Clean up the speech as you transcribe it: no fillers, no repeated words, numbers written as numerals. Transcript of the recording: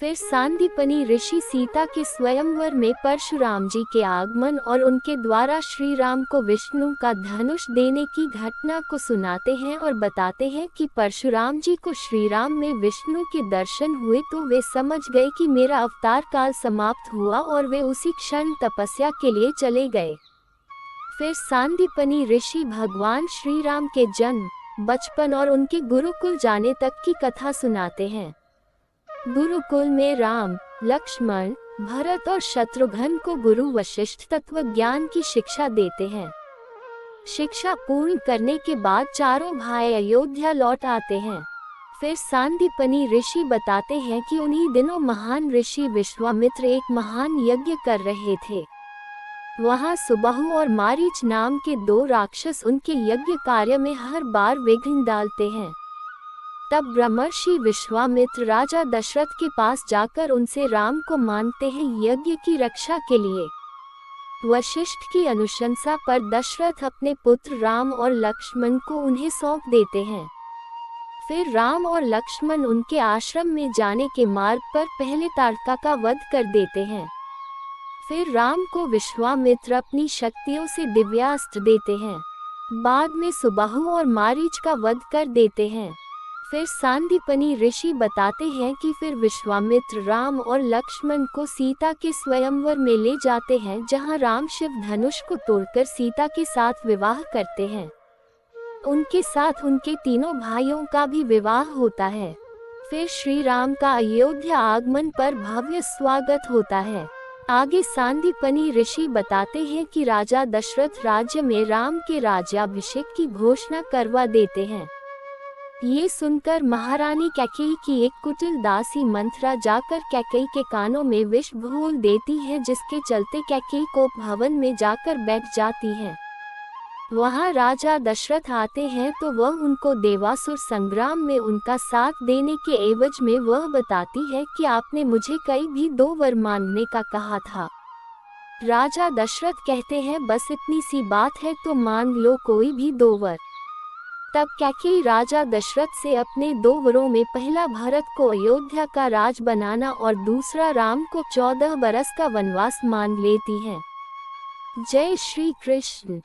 फिर सांदीपनि ऋषि सीता के स्वयंवर में परशुराम जी के आगमन और उनके द्वारा श्री राम को विष्णु का धनुष देने की घटना को सुनाते हैं और बताते हैं कि परशुराम जी को श्री राम में विष्णु के दर्शन हुए तो वे समझ गए कि मेरा अवतार काल समाप्त हुआ और वे उसी क्षण तपस्या के लिए चले गए। फिर सांदीपनि ऋषि भगवान श्री राम के जन्म, बचपन और उनके गुरुकुल जाने तक की कथा सुनाते हैं। गुरुकुल में राम, लक्ष्मण, भरत और शत्रुघ्न को गुरु वशिष्ठ तत्व ज्ञान की शिक्षा देते हैं। शिक्षा पूर्ण करने के बाद चारों भाई अयोध्या लौट आते हैं। फिर सांदीपनि ऋषि बताते हैं कि उन्हीं दिनों महान ऋषि विश्वामित्र एक महान यज्ञ कर रहे थे। वहां सुबाहु और मारीच नाम के दो राक्षस उनके यज्ञ कार्य में हर बार विघ्न डालते हैं। तब ब्रह्मर्षि विश्वामित्र राजा दशरथ के पास जाकर उनसे राम को मांगते हैं यज्ञ की रक्षा के लिए। वशिष्ठ की अनुशंसा पर दशरथ अपने पुत्र राम और लक्ष्मण को उन्हें सौंप देते हैं। फिर राम और लक्ष्मण उनके आश्रम में जाने के मार्ग पर पहले ताड़का का वध कर देते हैं। फिर राम को विश्वामित्र अपनी शक्तियों से दिव्यास्त्र देते हैं। बाद में सुबाहु और मारीच का वध कर देते हैं। फिर सांदीपनि ऋषि बताते हैं कि फिर विश्वामित्र राम और लक्ष्मण को सीता के स्वयंवर में ले जाते हैं, जहां राम शिव धनुष को तोड़कर सीता के साथ विवाह करते हैं। उनके साथ उनके तीनों भाइयों का भी विवाह होता है। फिर श्री राम का अयोध्या आगमन पर भव्य स्वागत होता है। आगे सांदीपनि ऋषि बताते हैं कि राजा दशरथ राज्य में राम के राज्याभिषेक की घोषणा करवा देते हैं। ये सुनकर महारानी कैकेयी की एक कुटिल दासी मंथरा जाकर कैकेयी के कानों में विष घोल देती है, जिसके चलते कैकेयी को भवन में जाकर बैठ जाती है। वहां राजा दशरथ आते हैं तो वह उनको देवासुर संग्राम में उनका साथ देने के एवज में वह बताती है कि आपने मुझे कई भी 2 वर मांगने का कहा था। राजा दशरथ कहते हैं बस इतनी सी बात है तो मांग लो कोई भी 2 वर। तब कैकेयी राजा दशरथ से अपने 2 वरों में पहला भरत को अयोध्या का राज बनाना और दूसरा राम को 14 बरस का वनवास मांग लेती है। जय श्री कृष्ण।